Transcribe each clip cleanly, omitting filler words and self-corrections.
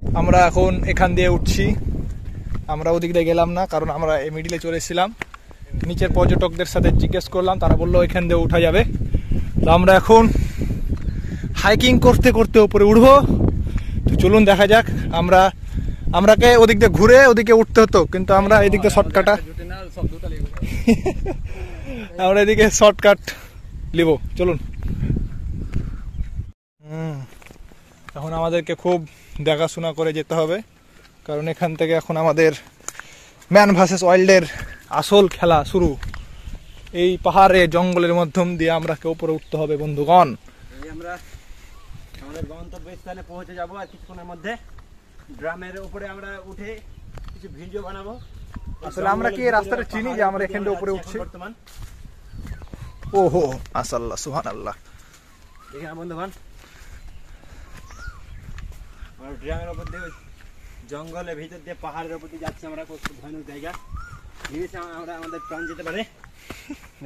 আমরা এখন এখান দিয়ে উঠছি, আমরা ওদিক দিয়ে গেলাম না, কারণ আমরা এই মিডিলে চলে এসেছিলাম। নিচের পর্যটকদের সাথে জিজ্ঞেস করলাম, তারা বললো এখান দিয়ে উঠা যাবে। তো আমরা এখন হাইকিং করতে করতে উপরে উঠবো। তো চলুন দেখা যাক। আমরাকে ওদিক দিয়ে ঘুরে ওদিকে উঠতে হতো, কিন্তু আমরা এদিক দিয়ে শর্টকাটা আমরা এদিকে শর্টকাট নিব। চলুন। এখন আমাদেরকে খুব দেখাশোনা করে যেতে হবে, কারণ এখান থেকে এখন আমাদের ম্যান ভার্সেস ওয়াইল্ডের আসল খেলা শুরু। এই পাহাড়ে জঙ্গলের মাধ্যম দিয়ে আমরা উপরে উঠতে হবে বন্ধুগণ। আমরা আমাদের গন্তব্যস্থলে পৌঁছে যাব আর কিছুক্ষণের মধ্যে। ড্রামের উপরে আমরা উঠে কিছু ভিডিও বানাবো। আসলে আমরা কি এই রাস্তাটা চিনি যে আমরা এখান থেকে উপরে উঠছি? বর্তমান ওহো মাশাআল্লাহ সুবহানাল্লাহ। দেখেন বন্ধুগণ, আমরা ড্রামের উপর দিয়ে জঙ্গলের ভিতর দিয়ে পাহাড়ের উপর দিয়ে যাচ্ছি। আমরা খুব ভয়ানক জায়গা, ভেবেছি আমরা আমাদের প্রাণ যেতে পারে,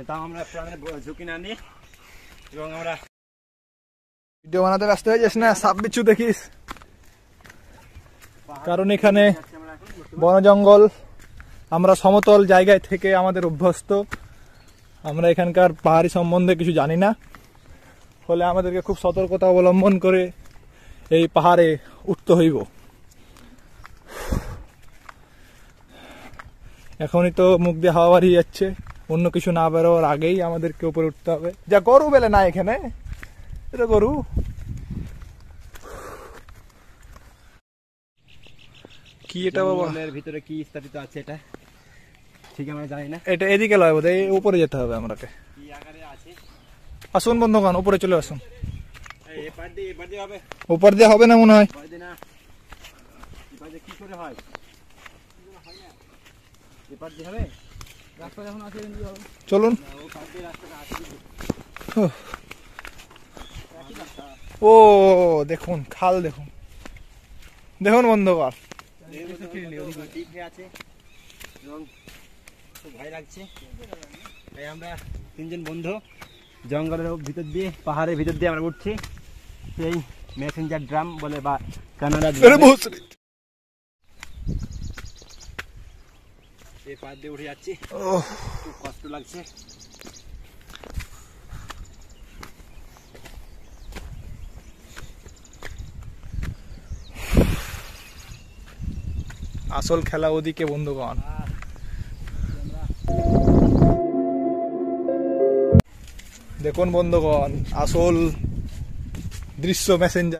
তাও আমরা প্রাণের ঝুঁকি না নিয়ে। এবং আমরা ভিডিও বানাতে ব্যস্ত হয়ে যাস না, সাপ বিচ্ছু দেখিস, কারণ এখানে বন জঙ্গল। আমরা সমতল জায়গায় থেকে আমাদের অভ্যস্ত, আমরা এখানকার পাহাড়ি সম্বন্ধে কিছু জানি না, ফলে আমাদেরকে খুব সতর্কতা অবলম্বন করে এই পাহাড়ে উঠতে হইব। এখনই তো মুখ দিয়ে হাওয়া বাড়িয়ে যাচ্ছে, অন্য কিছু না বেরোর আগেই আমাদেরকে উপরে উঠতে হবে। যা গরু বেলে না এখানে, এটা গরু। কি এটা বাবা? জঙ্গলের ভিতরে কি স্থাপিত আছে এটা ঠিক আমরা জানি না। এটা এদিকে লয় বোধ, উপরে যেতে হবে আমাকে। কি আকারে আছে? আসুন বন্ধুগণ, উপরে চলে আসুন। এপার দিয়ে হবে? উপর দিয়ে হবে না মনে হয়। না, এপার দিয়ে কি করে হয়? এপার দিয়ে হবে? রাস্তা যখন আছে চলুন। ওপার দিয়ে রাস্তাটা আছে। ও দেখুন খাল, দেখুন দেখুন বন্ধুগণ, আছে এবং খুব ভয় লাগছে। তাই আমরা তিনজন বন্ধু জঙ্গলের ভিতর দিয়ে পাহাড়ের ভিতর দিয়ে আমরা উঠছি সেই মেসেঞ্জার ড্রাম বলে বা কানাডা এই পাহাড় দিয়ে উঠে যাচ্ছি। খুব কষ্ট লাগছে। আসল খেলা ওদিকে বন্ধুগণ। দেখুন বন্ধুগণ, আসল দৃশ্য মেসেঞ্জার।